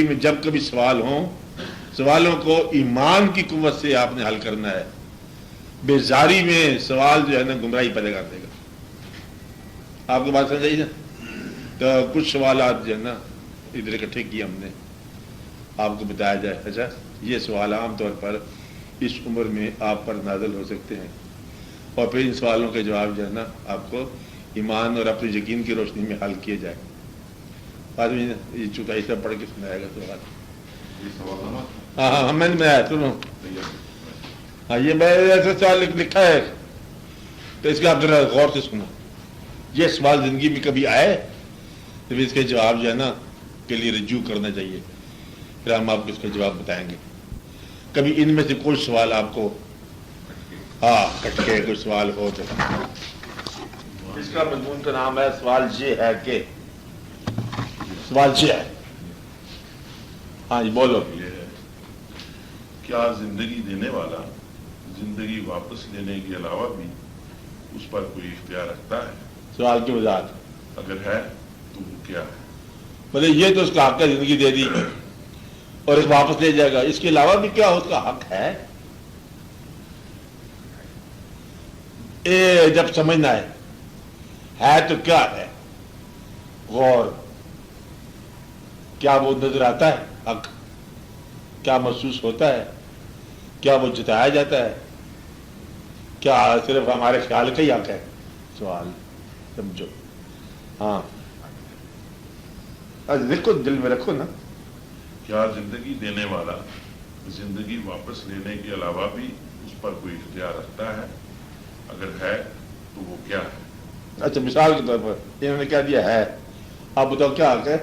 زندگی میں جب کبھی سوال ہوں، سوالوں کو ایمان کی قوت سے آپ نے حل کرنا ہے. بیزاری میں سوال جو ہے نا گمراہی پیدا کر دے گا. آپ کو بات سمجھ آئی نا؟ تو کچھ سوالات جو ہے نا ادھر اکٹھے کیے ہم نے، آپ کو بتایا جائے اچھا یہ سوال عام طور پر اس عمر میں آپ پر نازل ہو سکتے ہیں، اور پھر ان سوالوں کے جواب جو ہے نا آپ کو ایمان اور اپنے یقین کی روشنی میں حل کیے جائے. بعد میں یہ چونکہ ایسا پڑھ کے سنائے گا سوال. ہاں ہاں میں نے آیا سنو. ہاں یہ میں ایسا سوال لکھا ہے تو اس کا آپ ذرا غور سے سنو. یہ سوال زندگی میں کبھی آئے تو اس کے جواب جو ہے نا کے لیے رجوع کرنا چاہیے، پھر ہم آپ کو اس کا جواب بتائیں گے. کبھی ان میں سے کوئی سوال آپ کو کٹ کے کوئی سوال ہو تو اس کا مضمون کا نام ہے سوال یہ ہے کہ سوال یہ ہے. ہاں جی بولو. یہ ہے کیا زندگی دینے والا زندگی واپس لینے کے علاوہ بھی اس پر کوئی اختیار رکھتا ہے؟ سوال کی وضاحت اگر ہے تو وہ کیا ہے؟ مطلب یہ تو اس کا حق ہے زندگی دے دی اور اس واپس لے جائے گا، اس کے علاوہ بھی کیا اس کا حق ہے؟ جب سمجھنا ہے تو کیا ہے؟ غور. کیا وہ نظر آتا ہے حق؟ کیا محسوس ہوتا ہے؟ کیا وہ جتایا جاتا ہے؟ کیا صرف ہمارے خیال کا ہی حق ہے؟ سوال سمجھو. ہاں لکھو، دل میں رکھو نا. کیا زندگی دینے والا زندگی واپس لینے کے علاوہ بھی اس پر کوئی اختیار رکھتا ہے؟ اگر ہے تو وہ کیا ہے؟ اچھا مثال کے طور پر انہوں نے کیا دیا ہے، آپ بتاؤ کیا حق ہے؟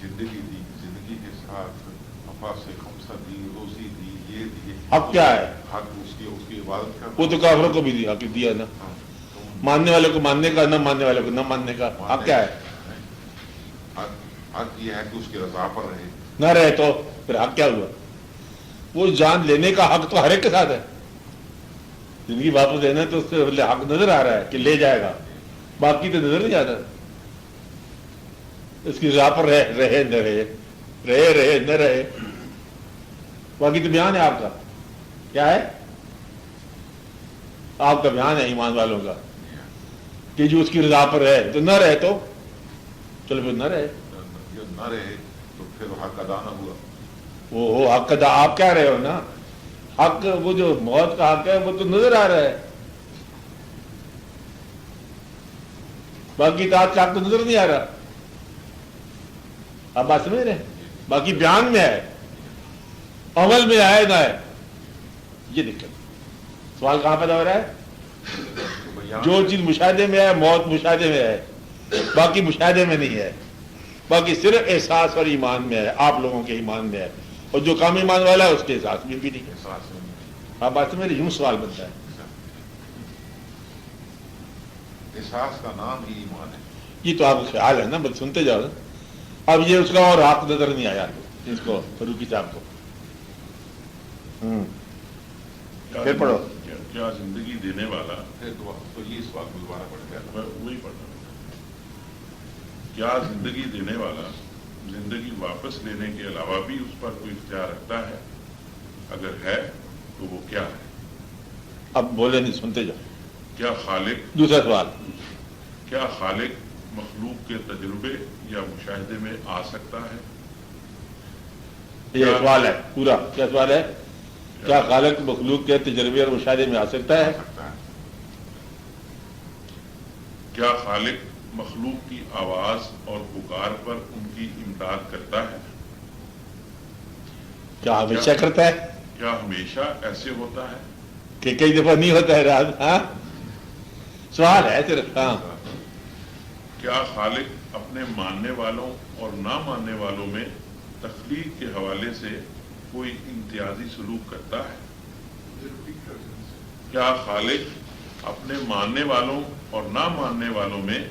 زندگی دی، زندگی کے ساتھ نفاس سے خمسہ دی، روزی دی، یہ دی. حق کیا ہے؟ حق اس کی عبادت کا. وہ تو کافروں کو بھی دی حق دیا نا. ماننے والے کو ماننے کا، نہ ماننے والے کو نہ ماننے کا. حق کیا ہے؟ حق یہ ہے کہ اس کی رضا پر رہے. نہ رہے تو پھر حق کیا ہوا؟ وہ جان لینے کا حق تو ہر ایک کے ساتھ ہے. زندگی واپس دینا تو اس سے حق نظر آ رہا ہے کہ لے جائے گا، باقی تو نظر نہیں آتا. اس کی رضا پر رہے نہ رہے، رہے نہ رہے، باقی تو بیان ہے آپ کا. کیا ہے؟ آپ کا بیان ہے ایمان والوں کا کہ جو اس کی رضا پر رہے تو نہ رہے تو چلو پھر نہ رہے. جو نہ رہے تو پھر حق ادا نہ ہوا. وہ حق ادا آپ کہہ رہے ہو نا، حق وہ جو موت کا حق ہے وہ تو نظر آ رہا ہے، باقی اطاعت کا حق تو نظر نہیں آ رہا. آپ بات سمجھ رہے ہیں؟ باقی بیان میں ہے، عمل میں آئے نہ ہے. یہ دقت. سوال کہاں پیدا ہو رہا ہے؟ جو چیز مشاہدے میں ہے، موت مشاہدے میں ہے، باقی مشاہدے میں نہیں ہے، باقی صرف احساس اور ایمان میں ہے. آپ لوگوں کے ایمان میں ہے، اور جو کام ایمان والا ہے اس کے احساس میں بھی نہیں ہے. آپ بات میں یوں سوال بنتا ہے. احساس کا نام ہی ایمان ہے. یہ تو آپ کا خیال ہے نا، بس سنتے جاؤ نا. اب یہ اس کا اور حق نظر نہیں آیا اس کو فروقی صاحب کو. پھر پڑھو. کیا زندگی دینے والا تو یہ سوال دوبارہ پڑھ گیا. وہی پڑھنا. کیا زندگی دینے والا زندگی واپس لینے کے علاوہ بھی اس پر کوئی اختیار رکھتا ہے؟ اگر ہے تو وہ کیا ہے؟ اب بولے نہیں، سنتے جاؤ. کیا خالق دوسرا سوال، کیا خالق مخلوق کے تجربے یا مشاہدے میں آ سکتا ہے؟ یہ سوال ہے پورا. کیا سوال ہے؟ کیا خالق مخلوق کے تجربے اور مشاہدے میں آ سکتا ہے؟ کیا خالق مخلوق کی آواز اور پکار پر ان کی امداد کرتا ہے؟ کیا ہمیشہ کرتا ہے؟ کیا ہمیشہ ایسے ہوتا ہے کہ کئی دفعہ نہیں ہوتا ہے راز؟ ہاں سوال ہے صرف. ہاں کیا خالق اپنے ماننے والوں اور نہ ماننے والوں میں تخلیق کے حوالے سے کوئی امتیازی سلوک کرتا ہے؟ کیا خالق اپنے ماننے والوں اور نہ ماننے والوں میں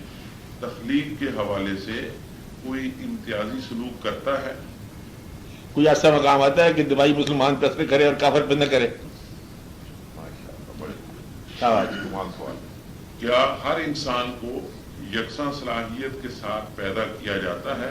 تخلیق کے حوالے سے کوئی امتیازی سلوک کرتا ہے؟ کوئی ایسا مقام آتا ہے کہ دبائی مسلمان پہ اثر کرے اور کافر پہ نہ کرے؟ کیا ہر انسان کو یکساں صلاحیت کے ساتھ پیدا کیا جاتا ہے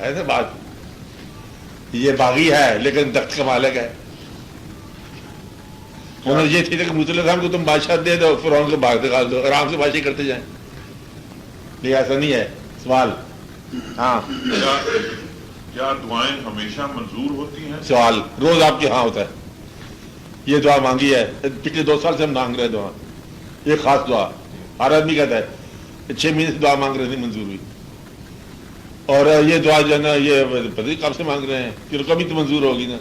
ہے نا بات. یہ باغی ہے لیکن تخت کا مالک ہے. انہوں نے یہ تھی کہ موسی علیہ السلام کو تم بادشاہ دے دو، فرعون کو باغ نکال دو، آرام سے بادشاہی کرتے جائیں. لیکن ایسا نہیں ہے. سوال. ہاں کیا دعائیں ہمیشہ منظور ہوتی ہیں؟ سوال روز آپ کے ہاں ہوتا ہے. یہ دعا مانگی ہے پچھلے 2 سال سے ہم مانگ رہے ہیں دعا. یہ خاص دعا ہر آدمی کہتا ہے 6 مہینے سے دعا مانگ رہے نہیں منظور ہوئی. اور یہ دعا جو ہے نا یہ پتہ نہیں کب سے مانگ رہے ہیں کہ کبھی تو منظور ہوگی نا.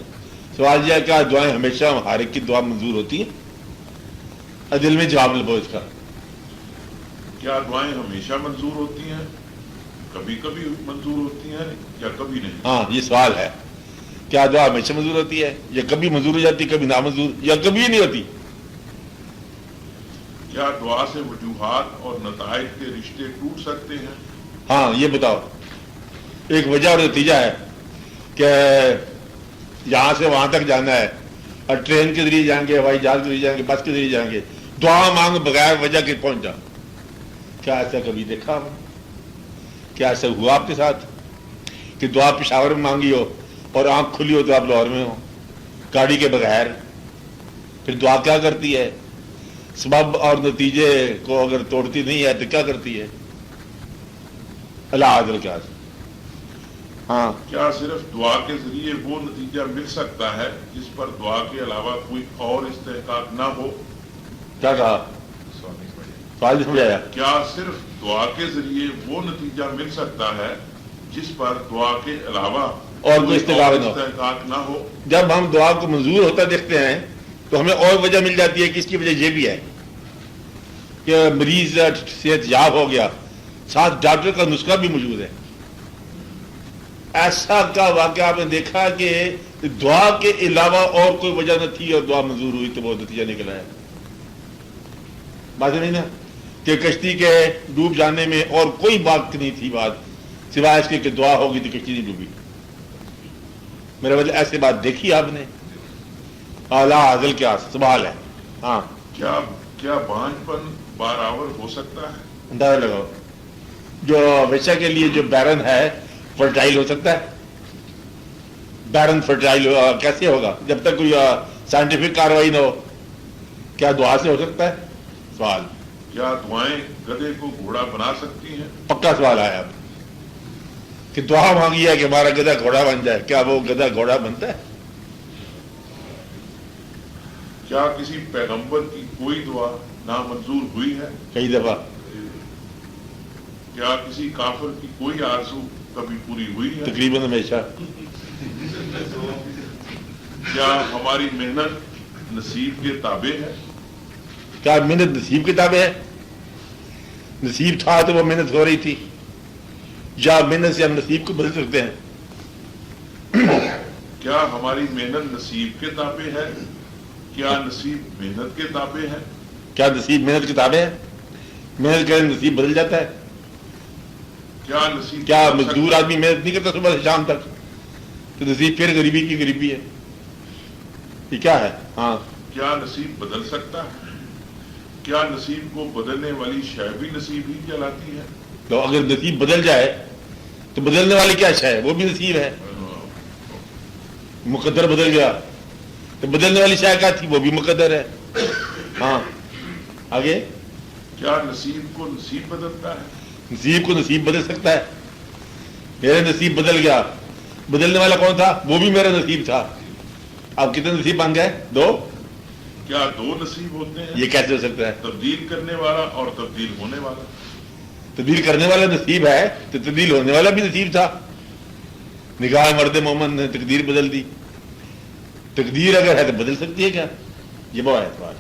سوال یہ ہے کیا دعائیں ہمیشہ ہر ایک کی دعا منظور ہوتی ہے؟ دل میں جواب لو اس کا. کیا دعائیں ہمیشہ منظور ہوتی ہیں؟ کبھی کبھی منظور ہوتی ہیں یا کبھی نہیں؟ ہاں یہ سوال ہے. کیا دعا ہمیشہ منظور ہوتی ہے یا کبھی منظور ہو جاتی کبھی نامنظور یا کبھی ہی نہیں ہوتی؟ کیا دعا سے وجوہات اور نتائج کے رشتے ٹوٹ سکتے ہیں؟ ہاں یہ بتاؤ. ایک وجہ اور نتیجہ ہے کہ یہاں سے وہاں تک جانا ہے اور ٹرین کے ذریعے جائیں گے، ہوائی جہاز کے ذریعے جائیں گے، بس کے ذریعے جائیں گے. دعا مانگ بغیر وجہ کے پہنچ جاؤ. کیا ایسا کبھی دیکھا ہو؟ کیا ایسا ہوا آپ کے ساتھ کہ دعا پشاور میں مانگی ہو اور آنکھ کھلی ہو تو آپ لاہور میں ہو گاڑی کے بغیر؟ پھر دعا کیا کرتی ہے؟ سبب اور نتیجے کو اگر توڑتی نہیں ہے تو کیا کرتی ہے؟ اللہ عادل کیا. ہاں کیا صرف دعا کے ذریعے وہ نتیجہ مل سکتا ہے جس پر دعا کے علاوہ کوئی اور استحقاق نہ ہو؟ کیا کہا؟ سوال نہیں سمجھ آیا. کیا صرف دعا کے ذریعے وہ نتیجہ مل سکتا ہے جس پر دعا کے علاوہ اور کوئی استحقاق نہ ہو؟ جب ہم دعا کو منظور ہوتا دیکھتے ہیں تو ہمیں اور وجہ مل جاتی ہے کہ اس کی وجہ یہ بھی ہے کہ مریض صحت یاب ہو گیا، ساتھ ڈاکٹر کا نسخہ بھی موجود ہے. ایسا کا واقعہ آپ نے دیکھا کہ دعا کے علاوہ اور کوئی وجہ نہ تھی اور دعا منظور ہوئی تو وہ نتیجہ نکلا ہے. بات نہیں نا کہ کشتی کے ڈوب جانے میں اور کوئی بات نہیں تھی بات سوائے اس کے کہ دعا ہوگی تو کشتی نہیں ڈوبی. میرا مطلب ایسے بات دیکھی آپ نے؟ اعلیٰ عادل کیا سوال ہے. ہاں کیا بانجھ پن بارآور ہو سکتا ہے؟ اندازہ لگاؤ. جو ویسا کے لیے جو بیرن ہے فرٹائل ہو سکتا ہے؟ بیرن فرٹائل کیسے ہوگا جب تک کوئی سائنٹیفک کاروائی نہ ہو؟ کیا دعا سے ہو سکتا ہے؟ سوال. کیا دعائیں گدھے کو گھوڑا بنا سکتی ہیں؟ پکا سوال آیا اب کہ دعا مانگی ہے کہ ہمارا گدھا گھوڑا بن جائے. کیا وہ گدھا گھوڑا بنتا ہے؟ کیا کسی پیغمبر کی کوئی دعا نامنظور ہوئی ہے؟ کئی دفعہ. کیا کسی کافر کی کوئی آرزو کبھی پوری ہوئی ہے؟ تقریباً ہمیشہ. کیا ہماری محنت نصیب کے تابع ہے؟ کیا محنت نصیب کی تابع ہے؟ نصیب تھا تو وہ محنت ہو رہی تھی. یا محنت سے ہم نصیب کو بدل سکتے ہیں؟ کیا ہماری محنت نصیب کے تابع ہے؟ کیا نصیب محنت کے تابع ہے؟ کیا نصیب محنت کے تابع ہے؟ محنت کرے نصیب بدل جاتا ہے. کیا نصیب کیا مزدور آدمی محنت نہیں کرتا صبح سے شام تک تو نصیب پھر غریبی کی غریبی ہے؟ یہ کیا ہے؟ ہاں کیا نصیب بدل سکتا ہے؟ کیا نصیب کو بدلنے والی شے بھی نصیب ہی کہلاتی ہے؟ تو اگر نصیب بدل جائے تو بدلنے والی کیا شے ہے؟ وہ بھی نصیب ہے. مقدر بدل گیا تو بدلنے والی شے کیا تھی؟ وہ بھی مقدر ہے. ہاں آگے. کیا نصیب کو نصیب بدلتا ہے؟ نصیب کو نصیب بدل سکتا ہے. میرا نصیب بدل گیا، بدلنے والا کون تھا؟ وہ بھی میرا نصیب تھا. اب کتنے نصیب بن گئے؟ 2. کیا 2 نصیب ہوتے ہیں؟ یہ کیسے ہو سکتا ہے؟ تبدیل کرنے والا اور تبدیل ہونے والا. تبدیل کرنے والا نصیب ہے تو تبدیل ہونے والا بھی نصیب تھا. نگاہ مرد محمد نے تقدیر بدل دی. تقدیر اگر ہے تو بدل سکتی ہے کیا؟ یہ بہت ہے سوال.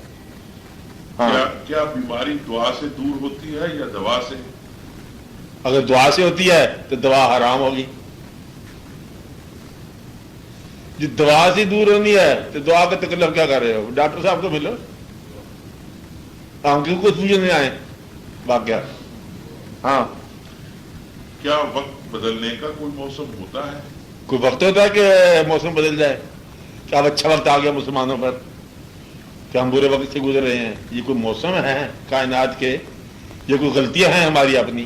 ہاں کیا بیماری دعا سے دور ہوتی ہے یا دوا سے؟ اگر دعا سے ہوتی ہے تو دوا حرام ہوگی. جو دعا سے دور ہونی ہے تو دعا کا تکلف کیا کر رہے ہو؟ ڈاکٹر صاحب کو ملو، آنکھوں کو سوجنے آئے واقعہ. ہاں کیا وقت بدلنے کا کوئی موسم ہوتا ہے؟ کوئی وقت ہوتا ہے کہ موسم بدل جائے؟ کیا اب اچھا وقت آ گیا مسلمانوں پر کہ ہم برے وقت سے گزر رہے ہیں؟ یہ کوئی موسم ہے کائنات کے؟ یہ کوئی غلطیاں ہیں ہماری اپنی؟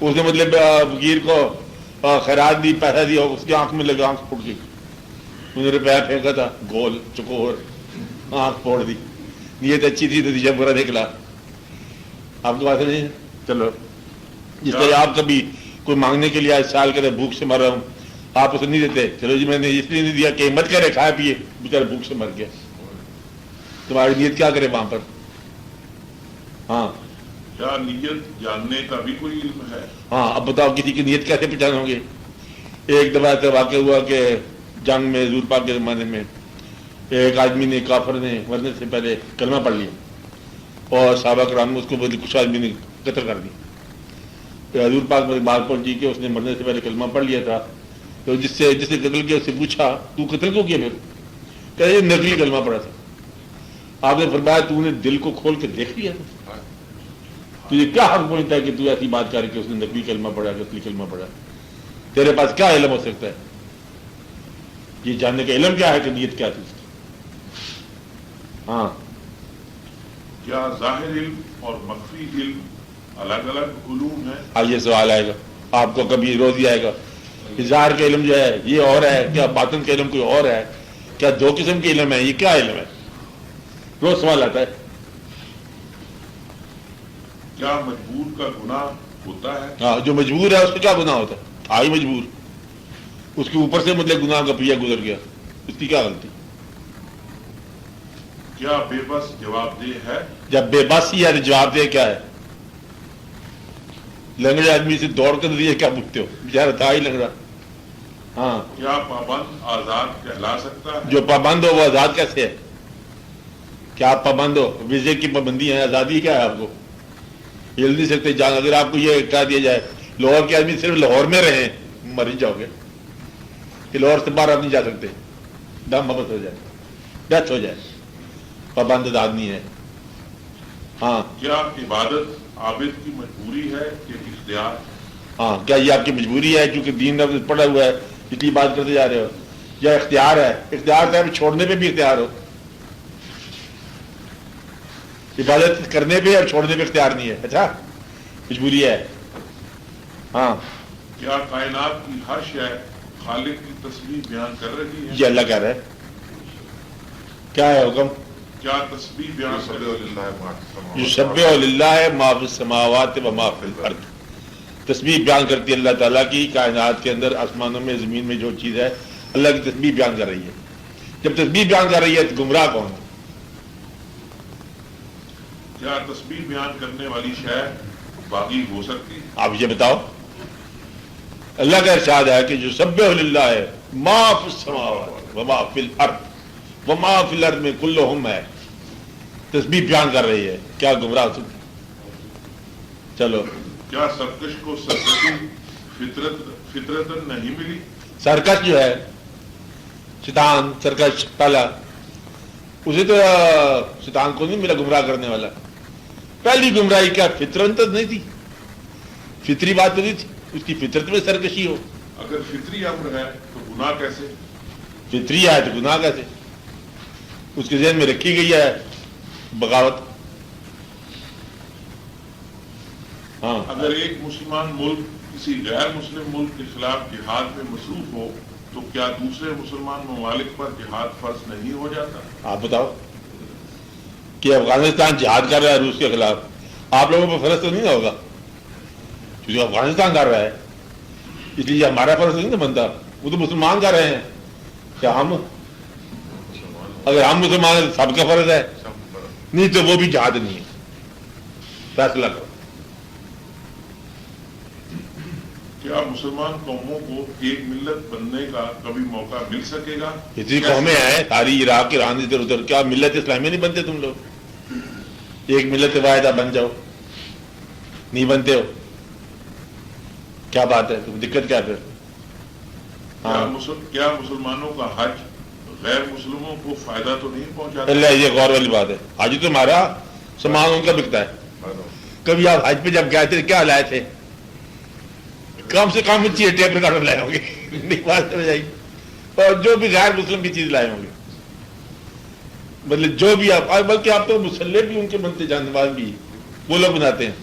اس نے مطلب فقیر کو خیرات دی، پیسہ دیا، اس کی آنکھ میں لگا، آنکھ پھٹ گئی، انہوں نے روپیہ پھینکا تھا گول چکور، آنکھ پھوڑ دی، نیت اچھی تھی نتیجہ برا نکلا. آپ کی بات نہیں ہے. چلو جس طرح آپ کبھی کوئی مانگنے کے لیے آج سال کرے بھوک سے مر رہا ہوں، آپ اسے نہیں دیتے، چلو جی میں نے اس لیے نہیں دیا کہ ہمت کرے کھائے پیے، بیچارہ بھوک سے مر گیا، تمہاری نیت کیا کرے وہاں پر؟ ہاں کیا نیت جاننے کا بھی کوئی علم ہے؟ ہاں اب بتاؤ کسی کی نیت کیسے پہچانو گے؟ ایک دفعہ ایسا واقع ہوا کہ جنگ میں حضور پاک کے زمانے میں ایک آدمی نے، کافر نے مرنے سے پہلے کلمہ پڑھ لیا اور صحابہ کرام میں اس کو کچھ آدمی نے قتل کر دیا. تو حضور پاک میں بات پہنچی کہ اس نے مرنے سے پہلے کلمہ پڑھ لیا تھا. تو جس نے قتل کیا اس سے پوچھا تو قتل کیوں کیا؟ پھر کہ یہ نقلی کلمہ پڑھا تھا. آپ نے فرمایا تو نے دل کو کھول کے دیکھ لیا تھا، تجھے کیا حق پہنچتا ہے کہ تو ایسی بات کر کے اس نے نقلی کلمہ پڑھا کہ اصلی کلمہ پڑھا؟ تیرے پاس کیا علم ہو سکتا ہے؟ یہ جاننے کا علم کیا ہے کہ نیت کیا تھی اس کی؟ ہاں کیا ظاہر علم اور مخفی علم الگ الگ علوم ہیں؟ آئیے سوال آئے گا آپ کو کبھی روز ہی آئے گا. ظاہر کا علم جو ہے یہ اور ہے، کیا باطن کا علم کوئی اور ہے؟ کیا دو قسم کے علم ہے؟ یہ کیا علم ہے؟ روز سوال آتا ہے. کیا مجبور کا گناہ ہوتا ہے؟ ہاں جو مجبور ہے اس کا کیا گناہ ہوتا ہے؟ آئی مجبور، اس کے اوپر سے مطلب گناہ کا پیا گزر گیا، اس کی کیا غلطی؟ کیا بے بس جواب دہ ہے؟ جب بے بس ہی ہے تو جواب دے کیا ہے؟ لنگڑے آدمی سے دوڑ کر دیے کیا پوچھتے ہو؟ بیچارہ تھا ہی لنگڑا. ہاں کیا پابند آزاد کہلا سکتا ہے؟ جو پابند ہو وہ آزاد کیسے ہے؟ کیا آپ پابند ہو؟ ویزے کی پابندی ہے، آزادی کیا ہے آپ کو؟ ہل نہیں سکتے جان. اگر آپ کو یہ کہہ دیا جائے لاہور کے آدمی صرف لاہور میں رہیں مر ہی جاؤ گے کہ لاہور سے باہر آپ نہیں جا سکتے، دم ببت ہو جائے، ڈیتھ ہو جائے. پابند آدمی ہے. ہاں کیا عبادت عابد کی مجبوری ہے کہ اختیار؟ ہاں کیا یہ آپ کی مجبوری ہے کیونکہ دین میں پڑا ہوا ہے اس لیے بات کرتے جا رہے ہو، یا اختیار ہے؟ اختیار ہے چھوڑنے پہ بھی اختیار ہو. عبادت کرنے پہ اور چھوڑنے پہ اختیار نہیں ہے. اچھا مجبوری ہے. ہاں کیا کائنات کی ہر شے خالق کی تسبیح بیان کر رہی ہے؟ یہ اللہ کہہ رہا ہے. کیا ہے حکم؟ کیا تسبیح بیان کر رہی ہے؟ یسبح للہ ما فی السماوات و ما فی الارض. تسبیح بیان کرتی ہے اللہ تعالیٰ کی کائنات کے اندر، آسمانوں میں، زمین میں جو چیز ہے اللہ کی تسبیح بیان کر رہی ہے. جب تسبیح بیان کر رہی ہے تو گمراہ کون ہے؟ کیا تسبیح بیان کرنے والی شے باغی ہو سکتی ہے؟ آپ یہ بتاؤ. اللہ کا ارشاد ہے کہ جو سبح للہ ہے ما فی السماوات و ما فی الارض و ما فی الارض میں کلہم ہے، تسبیح بیان کر رہی ہے. کیا گمراہ ہو سکتی؟ چلو کیا سرکش کو سرکشی فطرت نہیں ملی؟ سرکش جو ہے شیطان، سرکش پہلا، اسے تو شیطان کو نہیں ملا گمراہ کرنے والا. پہلی گمراہی کیا فطرت نہیں تھی؟ فطری بات تو نہیں تھی اس کی فطرت میں سرکشی ہو. اگر فطری امر ہے تو گناہ کیسے؟ فطری ہے تو گناہ کیسے؟ اس کے ذہن میں رکھی گئی ہے بغاوت. ہاں اگر ایک مسلمان ملک کسی غیر مسلم ملک کے خلاف جہاد میں مصروف ہو تو کیا دوسرے مسلمان ممالک پر جہاد فرض نہیں ہو جاتا؟ آپ بتاؤ کہ افغانستان جہاد کر رہا ہے روس کے خلاف، آپ لوگوں پر فرض تو نہیں نہ ہوگا کیونکہ افغانستان کر رہا ہے اس لیے ہمارا فرض نہیں نہ بنتا. وہ تو مسلمان کر رہے ہیں. کیا ہم اگر ہم مسلمان ہیں تو سب کا فرض ہے؟ نہیں تو وہ بھی جہاد نہیں ہے. فیصلہ کرو. کیا مسلمان قوموں کو ایک ملت بننے کا کبھی موقع مل سکے گا؟ اتنی قومیں ہیں ساری عراق ایران ادھر ادھر، کیا ملت اسلامی نہیں بنتے تم لوگ؟ ایک ملت واحدہ بن جاؤ. نہیں بنتے ہو، کیا بات ہے؟ تم دقت کیا پھر؟ ہاں کیا مسلمانوں کا حج غیر مسلموں کو فائدہ تو نہیں پہنچاتا؟ اللہ یہ غور والی بات ہے. حج تو ہمارا سامان ان کا بکتا ہے. کبھی آپ حج پہ جب گئے تھے کیا لائے تھے؟ کم سے کم چیز ٹیپ ریکارڈر لائے ہوں گے اور جو بھی غیر مسلم کی چیز لائے ہوں گے، مطلب جو بھی آپ، بلکہ آپ تو مسلح بھی ان کے بنتے، جانواز بھی وہ لوگ بناتے ہیں.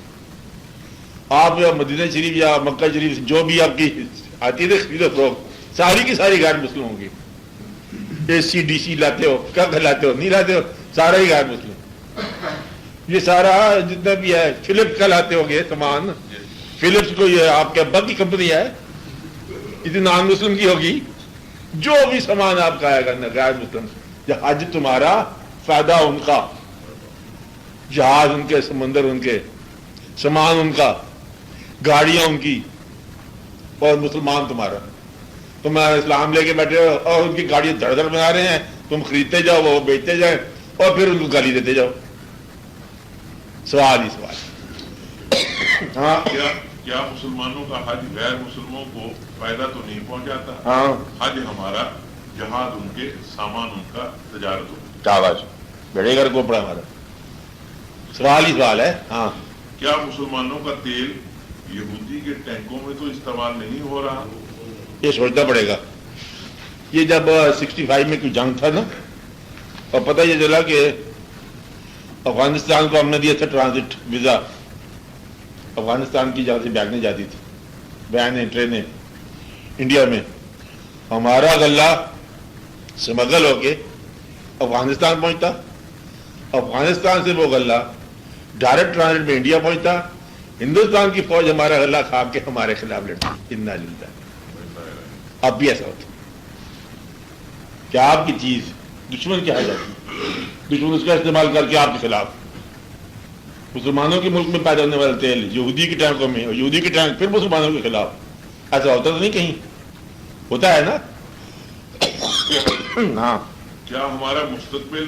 آپ مدینہ شریف یا مکہ شریف جو بھی آپ کی آتی ہے خرید و فروخت ساری کی ساری غیر مسلم ہوں گی. اے سی ڈی سی لاتے ہو کیا لاتے ہو نہیں لاتے ہو سارا ہی غیر مسلم. یہ سارا جتنا بھی ہے فلپس کا لاتے ہو گے سامان, فلپس کو یہ آپ کے ابا کی کمپنی ہے اتنی نان مسلم کی ہوگی. جو بھی سامان آپ کا آئے گا غیر مسلم. حج تمہارا فائدہ ان کا, جہاز ان کے, سمندر ان کے, سامان ان کا, گاڑیاں ان کی, اور مسلمان تمہارا. تم اسلام لے کے بیٹھے ہو اور ان کی گاڑیاں دھڑ دھڑ بنا رہے ہیں, تم خریدتے جاؤ وہ بیچتے جائیں اور پھر ان کو گالی دیتے جاؤ. سوال ہی سوال. ہاں کیا مسلمانوں کا حج غیر مسلموں کو فائدہ تو نہیں پہنچاتا؟ ہاں حج ہمارا, جہاد ان کے, سامان ان کا, تجارت ان کی. کیا آواز بڑے گھر کو پڑا ہمارا سوال ہی سوال ہے. ہاں کیا مسلمانوں کا تیل یہودی کے ٹینکوں میں تو استعمال نہیں ہو رہا؟ یہ سوچنا پڑے گا. یہ جب 65 میں کوئی جنگ تھا نا, اور پتہ یہ چلا کہ افغانستان کو ہم نے دیا تھا ٹرانزٹ ویزا, افغانستان کی جہاں سے بیگنے جاتی تھی, بیانیں ٹرینیں انڈیا میں. ہمارا غلہ سمگل ہو کے افغانستان پہنچتا, افغانستان سے وہ غلہ ڈائریکٹ ٹرانزٹ میں انڈیا پہنچتا, ہندوستان کی فوج ہمارا غلہ کھا کے ہمارے خلاف لڑتی. انا للہ. اب بھی ایسا ہوتا کیا آپ کی چیز دشمن کی آ جاتی, دشمن اس کا استعمال کر کے آپ کے خلاف. مسلمانوں کے ملک میں پیدا ہونے والا تیل یہودی کے ٹینکوں میں, اور یہودی کے ٹینک پھر مسلمانوں کے خلاف. ایسا ہوتا تو نہیں کہیں ہوتا ہے نا. ہاں کیا ہمارا مستقبل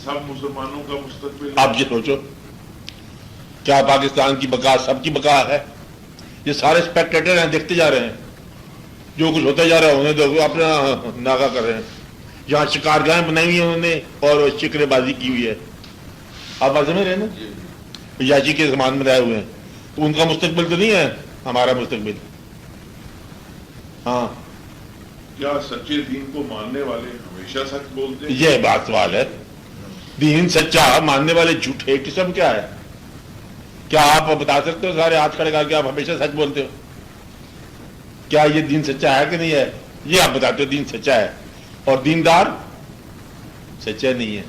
سب مسلمانوں کا مستقبل؟ آپ یہ سوچو, کیا پاکستان کی بقا سب کی بقا ہے؟ یہ سارے اسپیکٹیٹر ہیں, دیکھتے جا رہے ہیں جو کچھ ہوتا جا رہا ہے, انہیں تو اپنا ناغہ کر رہے ہیں. جہاں شکارگاہیں بنائی ہوئی ہیں انہوں نے اور شکرے بازی کی ہوئی ہے. آپ بات سمجھ رہے ہیں نا, یاجی کے زمان میں رہے ہوئے ہیں, تو ان کا مستقبل تو نہیں ہے ہمارا مستقبل. ہاں کیا سچے دین کو ماننے والے ہمیشہ سچ بولتے ہیں؟ یہ بات سوال ہے. دین سچا ماننے والے جھوٹے قسم کیا ہے؟ کیا آپ بتا سکتے ہو سارے ہاتھ کھڑے کر کے آپ ہمیشہ سچ بولتے ہو؟ کیا یہ دین سچا ہے کہ نہیں ہے؟ یہ آپ بتاتے ہو دین سچا ہے, اور دیندار سچا نہیں ہے.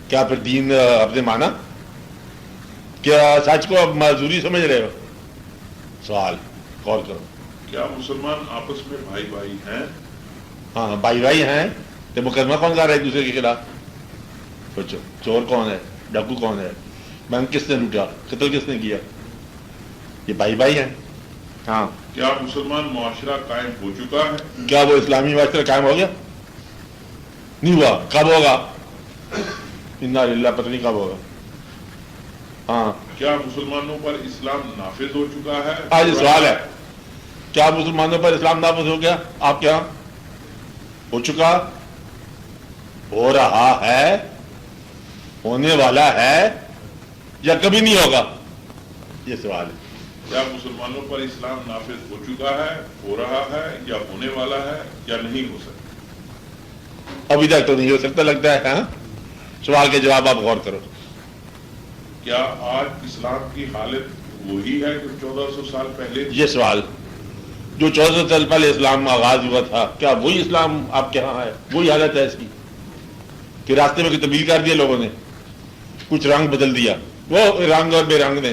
کیا پھر دین آپ نے مانا؟ کیا سچ کو آپ معذوری سمجھ رہے ہو؟ سوال غور کرو. کیا مسلمان آپس میں بھائی بھائی ہیں؟ ہاں بھائی بھائی ہیں. تو مقدمہ کون کر رہا ہے ایک دوسرے کے خلاف؟ سوچو, چور کون ہے, ڈاکو کون ہے, بینک کس نے لوٹا, قتل کس نے کیا؟ یہ بھائی بھائی ہیں. ہاں کیا مسلمان معاشرہ قائم ہو چکا ہے؟ کیا وہ اسلامی معاشرہ قائم ہو گیا؟ نہیں ہوا. کب ہوگا؟ انا للہ, پتہ نہیں کب ہوگا. ہاں کیا مسلمانوں پر اسلام نافذ ہو چکا ہے؟ آج سوال ہے, کیا مسلمانوں پر اسلام نافذ ہو گیا آپ کے یہاں؟ ہو چکا, ہو رہا ہے, ہونے والا ہے, یا کبھی نہیں ہوگا؟ یہ سوال ہے. کیا مسلمانوں پر اسلام نافذ ہو چکا ہے, ہو رہا ہے, یا ہونے والا ہے, یا نہیں ہو سکتا؟ ابھی تک تو نہیں ہو سکتا لگتا ہے. ہاں سوال کے جواب آپ غور کرو. کیا آج اسلام کی حالت وہی ہے جو 1400 سال پہلے تھی؟ یہ سوال, جو 1400 سال پہلے اسلام میں آغاز ہوا تھا, کیا وہی اسلام آپ کے یہاں ہے؟ وہی حالت ہے اس کی کہ راستے میں کوئی تبدیل کر دیا لوگوں نے, کچھ رنگ بدل دیا, وہ رنگ اور بے رنگ نے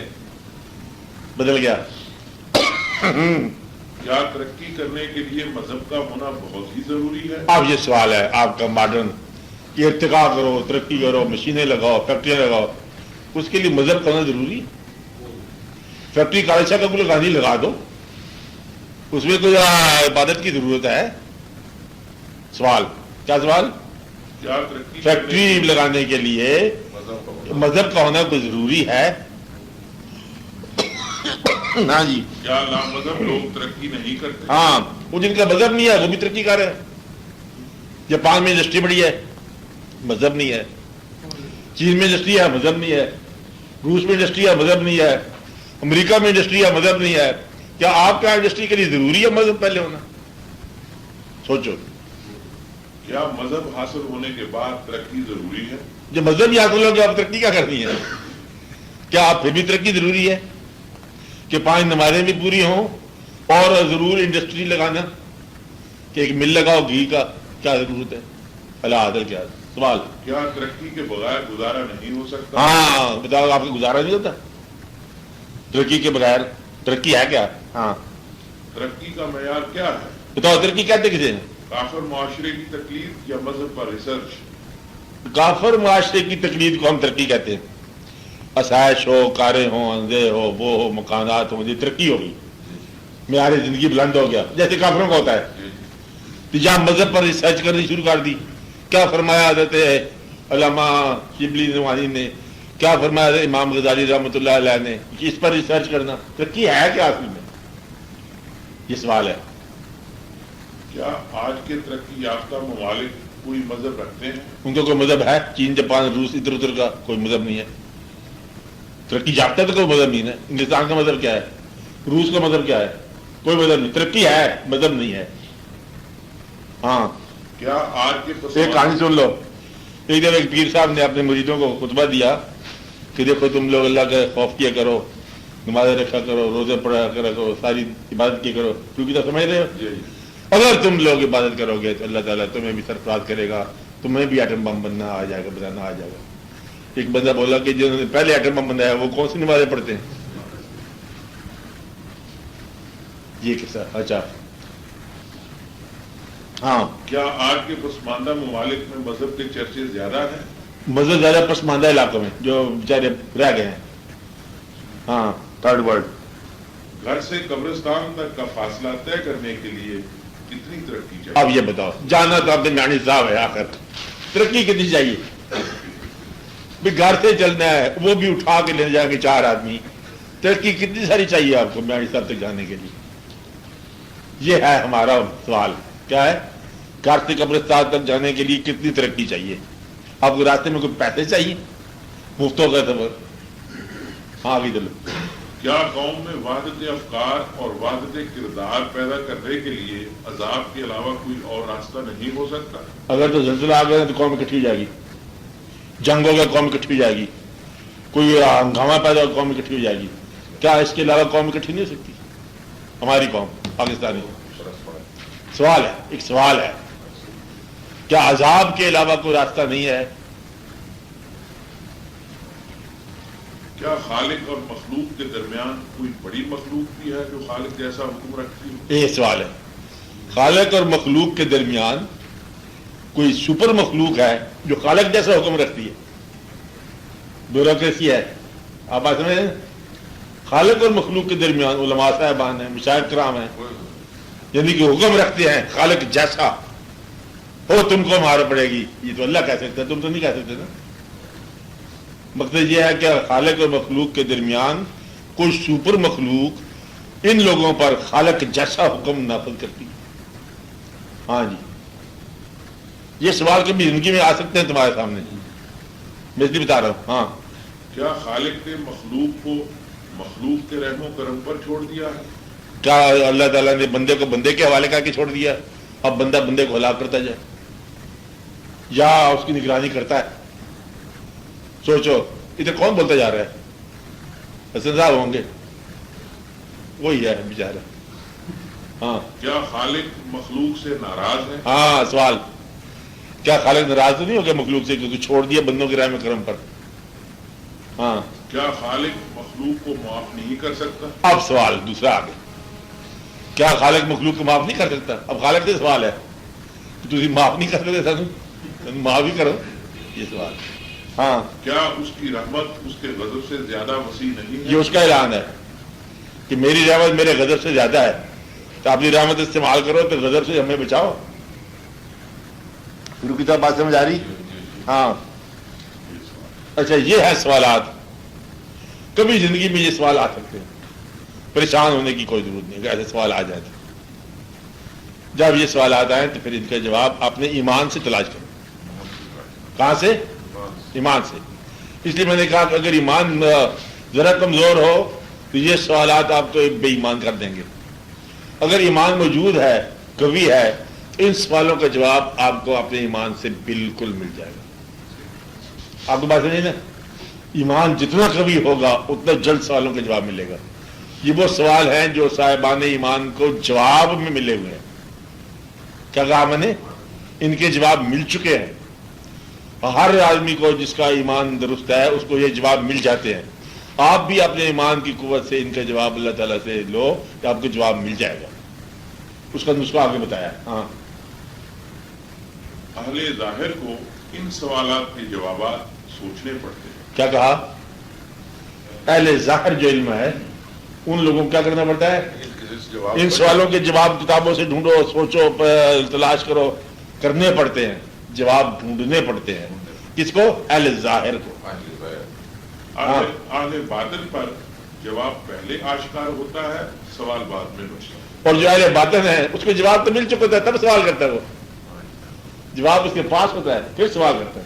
بدل گیا. کیا ترقی کرنے کے لیے مذہب کا ہونا بہت ہی ضروری ہے؟ اب یہ سوال ہے آپ کا ماڈرن کہ ارتقا کرو, ترقی کرو, مشینیں لگاؤ, فیکٹریاں لگاؤ, اس کے لیے مذہب کا ہونا ضروری. فیکٹری کالشا کا کوئی گاندھی لگا دو, اس میں کوئی عبادت کی ضرورت ہے؟ سوال, کیا سوال؟ کیا ترقی فیکٹری لگانے کے لیے مذہب کا ہونا کوئی ضروری ہے؟ ہاں جی. کیا لامذہب لوگ ترقی نہیں کرتے؟ ہاں, وہ جن کا مذہب نہیں ہے وہ بھی ترقی کر رہے ہیں. جاپان میں انڈسٹری بڑی ہے, مذہب نہیں ہے. چین میں انڈسٹری ہے, مذہب نہیں ہے. روس میں انڈسٹری ہے, مذہب نہیں ہے. امریکہ میں انڈسٹری ہے, مذہب نہیں ہے. کیا آپ کا انڈسٹری کے لیے ضروری ہے مذہب پہلے ہونا؟ سوچو. کیا مذہب حاصل ہونے کے بعد ترقی ضروری ہے؟ جب مذہب ہی حاصل ہو گیا آپ ترقی کیا کرنی ہے؟ کیا آپ پھر بھی ترقی ضروری ہے؟ کہ 5 نمازیں بھی پوری ہوں اور ضرور انڈسٹری لگانا کہ ایک مل لگاؤ گھی کا، کیا ضرورت ہے؟ اللہ عادل کیا سوال؟ کیا ترقی کے بغیر گزارا نہیں ہو سکتا؟ ہاں بتاؤ، آپ کو گزارا نہیں ہوتا ترقی کے بغیر؟ ترقی ہے کیا؟ ہاں ترقی کا معیار کیا ہے؟ بتاؤ، ترقی کہتے کسے ہیں؟ کافر معاشرے کی تقلید یا مذہب پر ریسرچ؟ کافر معاشرے کی تقلید کو ہم ترقی کہتے ہیں۔ آسائش ہو، کاریں ہوں، اندھے ہو، وہ ہو، مکانات ہوں، یہ ترقی ہوگی، معیار زندگی بلند ہو گیا، جیسے کافروں کا ہوتا ہے۔ تو جہاں مذہب پر ریسرچ کرنی شروع کر دی، کیا فرمایا حضرت علامہ شبلی نوانی نے، کیا فرمایا حضرت امام غزالی رحمۃ اللہ علیہ نے، اس پر ریسرچ کرنا ترقی ہے کیا اصل میں؟ یہ سوال ہے۔ کیا آج کے ترقی یافتہ ممالک کوئی مذہب رکھتے ہیں؟ ان کا کوئی مذہب ہے؟ چین، جاپان، روس، ادھر ادھر کا کوئی مذہب نہیں ہے۔ ترقی یافتہ تو کوئی مذہب نہیں ہے۔ ہندوستان کا مذہب کیا ہے؟ روس کا مذہب کیا ہے؟ کوئی مذہب نہیں۔ ترقی ہے، مذہب نہیں ہے۔ ہاں، کیا آج کے ایک کہانی سن لو۔ ایک دن ایک پیر صاحب نے اپنے مریدوں کو خطبہ دیا کہ دیکھو تم لوگ اللہ کا خوف کیا کرو، نمازیں رکھا کرو، روزے پڑھا کرو، ساری عبادت کیا کرو، کیونکہ تو سمجھ رہے ہو اگر تم لوگ عبادت کرو گے تو اللہ تعالیٰ تمہیں بھی سرفراز کرے گا، تمہیں بھی ایٹم بم بننا آ جائے گا، بنانا آ جائے گا۔ ایک بندہ بولا کہ جنہوں نے پہلے ایٹم بم بنایا وہ کون سی نمازیں پڑھتے ہیں؟ یہ کیسا؟ اچھا ہاں، کیا آج کے پسماندہ ممالک میں مذہب کے چرچے زیادہ ہیں؟ مذہب زیادہ پسماندہ علاقوں میں جو بیچارے رہ گئے ہیں۔ ہاں، تھرڈ ورلڈ۔ گھر سے قبرستان تک کا فاصلہ طے کرنے کے لیے کتنی ترقی چاہیے؟ اب یہ بتاؤ، جانا تو عبد المانی صاحب ہے، آخر ترقی کتنی چاہیے؟ بھی گھر سے چلنا ہے، وہ بھی اٹھا کے لے جائیں گے 4 آدمی، ترقی کتنی ساری چاہیے آپ کو میانی صاحب تک جانے کے لیے؟ یہ ہے ہمارا سوال۔ کیا ہے؟ گھر سے قبرستان تک جانے کے لیے کتنی ترقی چاہیے؟ آپ کو راستے میں کوئی پیسے چاہیے؟ مفتوں کا سفر؟ ہاں ابھی چلو۔ کیا قوم میں وحدت افکار اور وحدت کردار پیدا کرنے کے لیے عذاب کے علاوہ کوئی اور راستہ نہیں ہو سکتا؟ اگر تو زلزلہ آ گیا تو قوم اکٹھی ہو جائے گی، جنگ ہو گیا قوم اکٹھی ہو جائے گی، کوئی ہنگامہ پیدا ہو قوم اکٹھی ہو جائے گی۔ کیا اس کے علاوہ قوم اکٹھی نہیں ہو سکتی؟ ہماری قوم پاکستانی سوال ہے، ایک سوال ہے، کیا عذاب کے علاوہ کوئی راستہ نہیں ہے؟ کیا خالق اور مخلوق کے درمیان کوئی بڑی مخلوق بھی ہے جو خالق جیسا حکم رکھتی ہو؟ یہ سوال ہے۔ خالق اور مخلوق کے درمیان کوئی سپر مخلوق ہے جو خالق جیسا حکم رکھتی ہے؟ بیوروکریسی ہے، آپ بات سمجھ رہے ہیں؟ خالق اور مخلوق کے درمیان علماء صاحبان ہیں، مشاہد کرام ہیں، یعنی کہ حکم رکھتے ہیں خالق جیسا ہو تم کو مار پڑے گی۔ یہ تو اللہ کہہ سکتا ہے، تم تو نہیں کہہ سکتے نا۔ مقصد یہ ہے کہ خالق اور مخلوق کے درمیان کوئی سپر مخلوق ان لوگوں پر خالق جیسا حکم نافذ کرتی ہے۔ ہاں جی، یہ سوال کبھی زندگی میں آ سکتے ہیں تمہارے سامنے، میں اس لیے بتا رہا ہوں۔ ہاں، کیا خالق نے مخلوق کو مخلوق کے رحم و کرم پر چھوڑ دیا ہے؟ کیا اللہ تعالیٰ نے بندے کو بندے کے حوالے کر کے چھوڑ دیا؟ اب بندہ بندے کو ہلاک کرتا جائے یا اس کی نگرانی کرتا ہے؟ سوچو، ادھر کون بولتا جا رہا ہے؟ حسن صاحب ہوں گے، وہی ہے بیچارہ۔ ہاں کیا خالق مخلوق سے ناراض ہے؟ ہاں، سوال، کیا خالق ناراض تو نہیں ہو گیا مخلوق سے کیونکہ چھوڑ دیا بندوں کے رحم کرم پر؟ ہاں، کیا خالق مخلوق کو معاف نہیں کر سکتا؟ اب سوال دوسرا آ گیا، کیا خالق مخلوق کو معاف نہیں کر سکتا؟ اب خالق سے سوال ہے کہ تم معاف نہیں کر سکتے، سانو معاف ہی کرو، یہ سوال۔ ہاں، کیا اس کی رحمت اس کے غضب سے زیادہ وسیع نہیں ہے؟ یہ اس کا اعلان ہے کہ میری رحمت میرے غضب سے زیادہ ہے، تو اپنی رحمت استعمال کرو تو غضب سے ہمیں بچاؤ۔ شروع کی طرف بات سمجھ آ رہی؟ ہاں، اچھا، یہ ہے سوالات۔ کبھی زندگی میں یہ سوال آ سکتے ہیں، پریشان ہونے کی کوئی ضرورت نہیں کہ ایسے سوال آ جائے۔ جب یہ سوالات آئیں تو پھر ان کا جواب اپنے ایمان سے تلاش کرو۔ کہاں سے؟ ایمان سے۔ اس لیے میں نے کہا کہ اگر ایمان ذرا کمزور ہو تو یہ سوالات آپ کو بے ایمان کر دیں گے۔ اگر ایمان موجود ہے، قوی ہے، ان سوالوں کا جواب آپ کو اپنے ایمان سے بالکل مل جائے گا۔ آپ کو بات سمجھے نا؟ ایمان جتنا قوی ہوگا اتنا جلد سوالوں کا جواب ملے گا۔ یہ وہ سوال ہیں جو صاحبان ایمان کو جواب میں ملے ہوئے ہیں. کیا کہا میں نے؟ ان کے جواب مل چکے ہیں. ہر آدمی کو جس کا ایمان درست ہے اس کو یہ جواب مل جاتے ہیں. آپ بھی اپنے ایمان کی قوت سے ان کا جواب اللہ تعالیٰ سے لو کہ آپ کو جواب مل جائے گا. اس کا نسخہ آگے بتایا. ہاں اہل ظاہر کو ان سوالات کے جوابات سوچنے پڑتے ہیں. کیا کہا؟ اہل ظاہر جو علم ہے ان لوگوں کو کیا کرنا پڑتا ہے؟ ان سوالوں کے جواب کتابوں سے ڈھونڈو، سوچو، تلاش کرو، کرنے پڑتے ہیں، جواب ڈھونڈنے پڑتے ہیں. کس کو؟ اہل ظاہر کو. اہل باطن پر جواب پہلے آشکار ہوتا ہے، سوال بعد میں بچتا ہے. اور جو اہل باطن ہے اس کو جواب تو مل چکا ہوتا ہے تب سوال کرتا ہے. وہ جواب اس کے پاس ہوتا ہے پھر سوال کرتا ہے.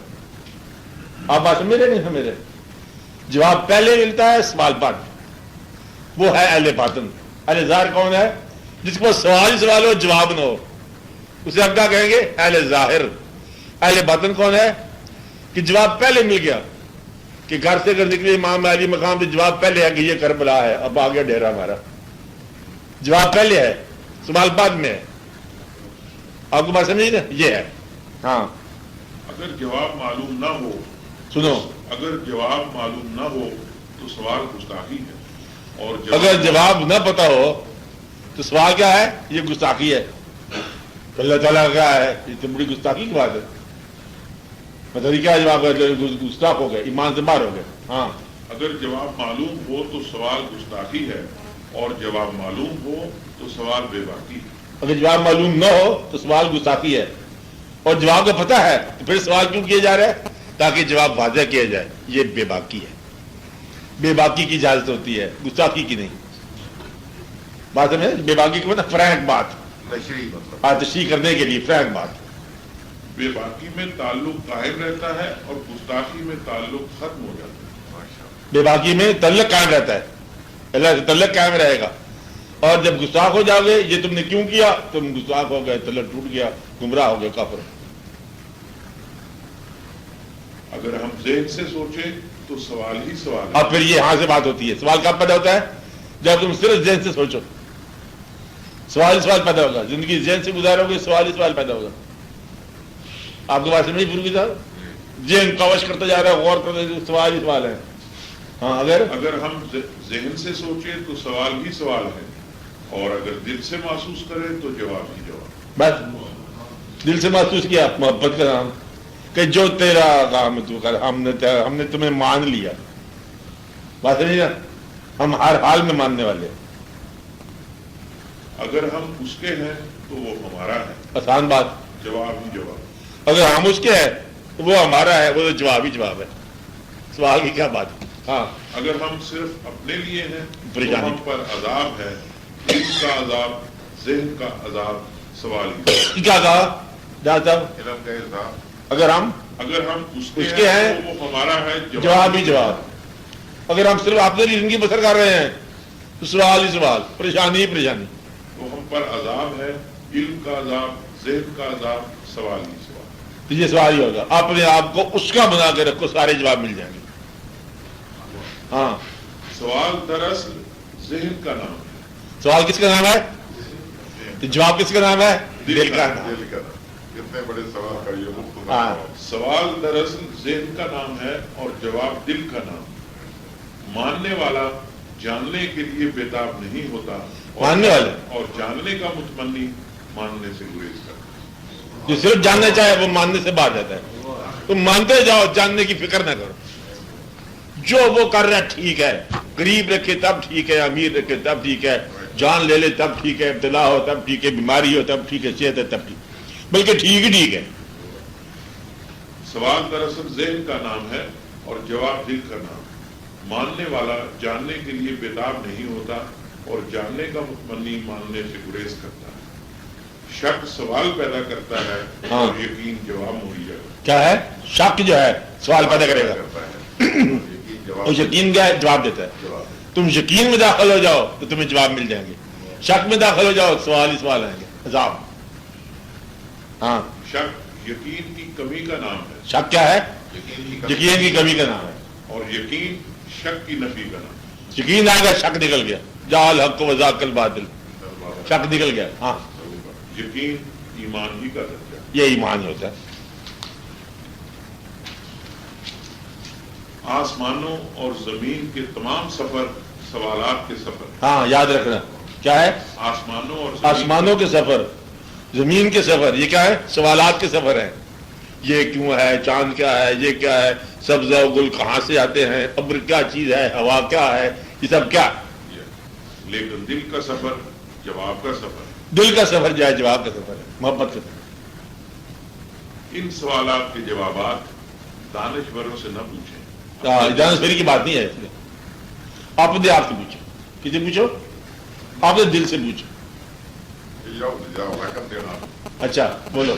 آپ بات سمجھ رہے نہیں سمجھ رہے؟ جواب پہلے ملتا ہے، سوال بعد. وہ ہے اہل باطن. اہل ظاہر کون ہے؟ جس کو سوال ہی سوال ہو جواب نہ ہو، اسے اب کیا کہیں گے؟ اہل ظاہر. اہل باطن کون ہے؟ کہ جواب پہلے مل گیا، کہ گھر سے اگر نکلے امام علی مقام پہ جواب پہلے ہے کہ یہ کربلا ہے، اب آ گیا ڈیرا ہمارا. جواب پہلے ہے، سوال بعد میں ہے. آپ کو بات سمجھیے نا؟ یہ ہے. ہاں اگر جواب معلوم نہ ہو، سنو، اگر جواب معلوم نہ ہو تو سوال گستاخی ہے. اور اگر جواب نہ پتا ہو تو سوال کیا ہے؟ یہ گستاخی ہے. اللہ تعالیٰ کا کیا ہے؟ یہ تو بڑی گستاخی کی بات ہے. مطلب کیا جواب ہے؟ گستاخ ہو گئے، ایمان سے باہر ہو گئے. ہاں اگر جواب معلوم ہو تو سوال گستاخی ہے، اور جواب معلوم ہو تو سوال بے باکی ہے. اگر جواب معلوم نہ ہو تو سوال گستاخی ہے، اور جواب کو پتہ ہے تو پھر سوال کیوں کیا جا رہا ہے؟ تاکہ جواب واضح کیا جائے. یہ بے باکی ہے. بے باکی کی اجازت ہوتی ہے، گستاخی کی نہیں. بات سمجھے؟ بے باکی کی مطلب فرینک بات، تشریح کرنے کے لیے فرینک بات. بے باکی میں تعلق قائم رہتا ہے اور گستاخی میں تعلق ختم ہو جاتا ہے. بے باکی میں تعلق قائم رہتا ہے، اللہ سے تعلق قائم رہے گا. اور جب گستاخ ہو جاؤ گے، یہ تم نے کیوں کیا؟ تم گستاخ ہو گئے، تعلق ٹوٹ گیا، گمراہ ہو گئے، کافر. اگر ہم ذہن سے سوچیں تو سوال ہی سوال ہے. اب پھر یہ یہاں سے بات ہوتی ہے. سوال کب پیدا ہوتا ہے؟ جب تم صرف ذہن سے سوچو. سوال ہی سوال پیدا ہوگا. زندگی ذہن سے گزارو گے، سوال ہی سوال پیدا ہوگا. آپ کے پاس نہیں پوری صاحب؟ ذہن کاوش کرتا جا رہا ہے، غور کرتا جا، سوال ہی سوال ہے. ہاں اگر ہم ذہن سے سوچیں تو سوال ہی سوال ہے، اور اگر دل سے محسوس کریں تو جواب ہی جواب. بس دل سے محسوس کیا محبت کا نام کہ جو تیرا کام تو کر، ہم نے تمہیں مان لیا. بات نہیں نا؟ ہم ہر حال میں ماننے والے. اگر ہم اس کے ہیں تو وہ ہمارا ہے. آسان بات. جواب ہی جواب. اگر ہم اس کے ہیں تو وہ ہمارا ہے، وہ تو جواب ہی جواب ہے. سوال کی کیا بات ہے؟ ہاں اگر ہم صرف اپنے لیے ہیں تو پریشانی. ہم پر عذاب ہے. علم کا عذاب، ذہن کا عذاب، سوال ہی. کیا کہا جہاں صاحب؟ علم کا الزام. اگر ہم اس کے کے ہیں ہیں تو وہ ہمارا ہے. جواب ہی جواب. اگر ہم صرف اپنے لیے زندگی بسر کر رہے ہیں تو سوال ہی سوال، پریشانی ہی پریشانی. تو ہم پر عذاب ہے. علم کا عذاب، ذہن کا عذاب، سوال ہی سوال. تو یہ سوال ہی ہوگا. اپنے آپ کو اس کا بنا کے رکھو، سارے جواب مل جائیں گے. ہاں سوال دراصل ذہن کا نام ہے. سوال کس کا نام ہے؟ تو جواب کس کا نام ہے؟ دل کا نام. دل کا نام. کتنے بڑے سوال کا یہ مفت ہاں. سوال دراصل ذہن کا نام ہے اور جواب دل کا نام. ماننے والا جاننے کے لیے بےتاب نہیں ہوتا، ماننے والا اور جاننے کا متمنی ماننے سے گریز کرتا. جو صرف جاننا چاہے وہ ماننے سے باہر جاتا ہے. تم مانتے جاؤ، جاننے کی فکر نہ کرو. جو وہ کر رہا ہے ٹھیک ہے، غریب رکھے تب ٹھیک ہے، امیر رکھے تب ٹھیک ہے، جان لے لے تب ٹھیک ہے، ابتلا ہو تب ٹھیک ہے، بیماری ہو تب ٹھیک ہے، صحت ہے تب ٹھیک، بلکہ ٹھیک ہی ٹھیک ہے. سوال دراصل ذہن کا نام ہے اور جواب دل کا نام. ماننے والا جاننے کے لیے بےتاب نہیں ہوتا اور جاننے کا متمنی ماننے سے گریز کرتا ہے. شک سوال پیدا کرتا ہے اور یقین جواب مہیا. کیا ہے؟ شک جو ہے سوال پیدا کرے گا، اور یقین کیا ہے؟ جواب دیتا ہے. تم یقین میں داخل ہو جاؤ تو تمہیں جواب مل جائیں گے. شک میں داخل ہو جاؤ، سوال ہی سوال آئیں گے، عذاب. ہاں شک یقین کی کمی کا نام ہے. شک کیا ہے؟ یقین کی کمی کا نام ہے. اور یقین شک کی نفی کا نام. یقین آ گیا، شک نکل گیا. جال حق و ذاک الباطل، شک نکل گیا. ہاں یقین ایمان ہی کا درجہ ہے. یہ ایمان ہی ہوتا ہے. آسمانوں اور زمین کے تمام سفر سوالات کے سفر. ہاں یاد رکھنا کیا ہے؟ آسمانوں اور زمین آسمانوں کے سفر، زمین کے سفر، یہ کیا ہے؟ سوالات کے سفر ہیں. یہ کیوں ہے، چاند کیا ہے، یہ کیا ہے، سبزہ و گل کہاں سے آتے ہیں، ابر کیا چیز ہے، ہوا کیا ہے، یہ سب کیا. لیکن دل کا سفر جواب کا سفر. دل کا سفر جو ہے جواب کا سفر ہے، محبت کا سفر. ان سوالات کے جوابات دانشوروں سے نہ پوچھیں. جانشوری کی بات نہیں ہے، اس میں آپ اپنے آپ سے پوچھو. کسی پوچھو؟ آپ نے دل سے پوچھو. اچھا بولو.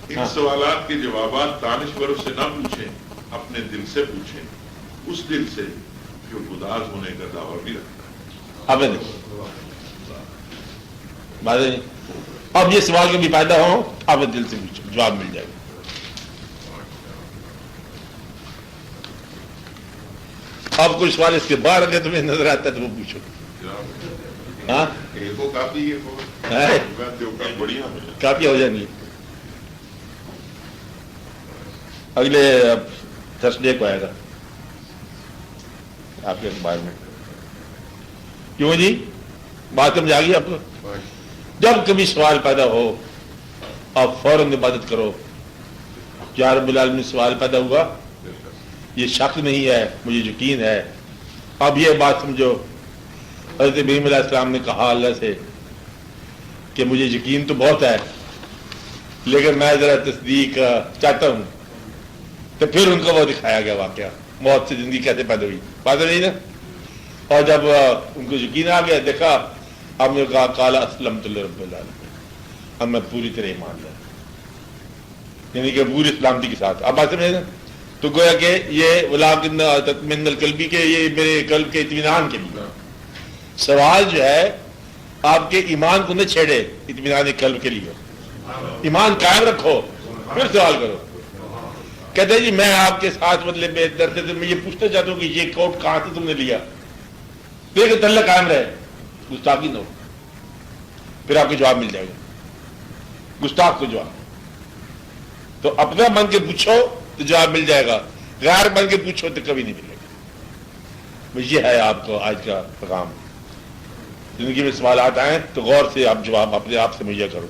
ان سوالات کے جوابات دانشوروں سے نہ پوچھیں، اپنے دل سے پوچھیں، اس دل سے جو گداز ہونے کا دعویٰ بھی رکھتا ہے. آپ نے بات نہیں. اب یہ سوال کبھی پیدا ہو آپ نے دل سے پوچھو، جواب مل جائے گا. اب کوئی سوال اس کے باہر اگر تمہیں نظر آتا ہے تو وہ پوچھو. ہاں کافی ہو جائیں گی. اگلے تھرسڈے کو آئے گا آپ کے اخبار میں. کیوں جی بات سمجھ آ گئی آپ کو؟ جب کبھی سوال پیدا ہو آپ فوراً عبادت کرو. یا رب العالمین سوال پیدا ہوا، یہ شک نہیں ہے، مجھے یقین ہے. اب یہ بات سمجھو، حضرت ابراہیم علیہ السلام نے کہا اللہ سے کہ مجھے یقین تو بہت ہے لیکن میں ذرا تصدیق چاہتا ہوں. تو پھر ان کو وہ دکھایا گیا واقعہ موت سے زندگی کیسے پیدا ہوئی. بات نہیں نا. اور جب ان کو یقین آ گیا، دیکھا، اب نے کہا قال اسلمت لرب العالمین، اب میں پوری طرح ایمان لایا، یعنی کہ پوری سلامتی کے ساتھ. اب بات سمجھے نا. تو گویا کہ یہ ولکن تطمئن القلب کے، یہ میرے قلب کے اطمینان کے لیے سوال جو ہے آپ کے ایمان کو نہ چھیڑے، اطمینان قلب کے لیے. ایمان قائم رکھو پھر سوال کرو. کہتے ہیں جی میں آپ کے ساتھ مطلب درد سے میں یہ پوچھنا چاہتا ہوں کہ یہ کوٹ کہاں سے تم نے لیا. دیکھ تعلق قائم رہے، گستاخی نہ ہو، پھر آپ کو جواب مل جائے گا. گستاخ کو جواب تو اپنا من کے پوچھو تو جواب مل جائے گا، غیر بن کے پوچھو تو کبھی نہیں ملے گا. یہ ہے آپ کو آج کا پیغام. زندگی میں سوالات آئیں تو غور سے آپ جواب اپنے آپ سے مہیا کرو.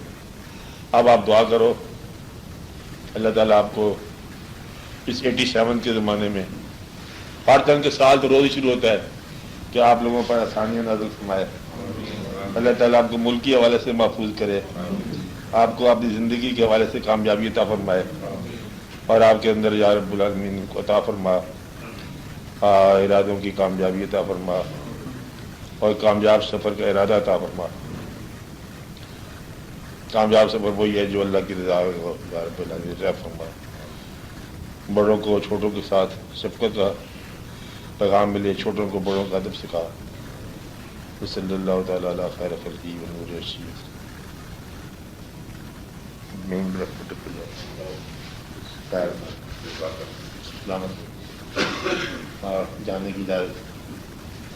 اب آپ دعا کرو اللہ تعالیٰ آپ کو اس 87 کے زمانے میں، ہر طرح کے سال تو روز ہی شروع ہوتا ہے، کہ آپ لوگوں پر آسانیاں نازل فرمائے. اللہ تعالیٰ آپ کو ملکی حوالے سے محفوظ کرے، آپ کو اپنی زندگی کے حوالے سے کامیابی عطا فرمائے، اور آپ کے اندر یا رب العالمین کو عطا فرما ارادوں کی کامیابی عطا فرما، اور کامیاب سفر کا ارادہ عطا فرما. کامیاب سفر وہی ہے جو اللہ کی رضا یا رب العالمین عطا فرما. بڑوں کو چھوٹوں کے ساتھ شفقت کا پیغام ملے، چھوٹوں کو بڑوں کا ادب سکھا. صلی اللہ تعالیٰ علی خیر خلقہ و نور رشید. سلامت جانے کی اجازت.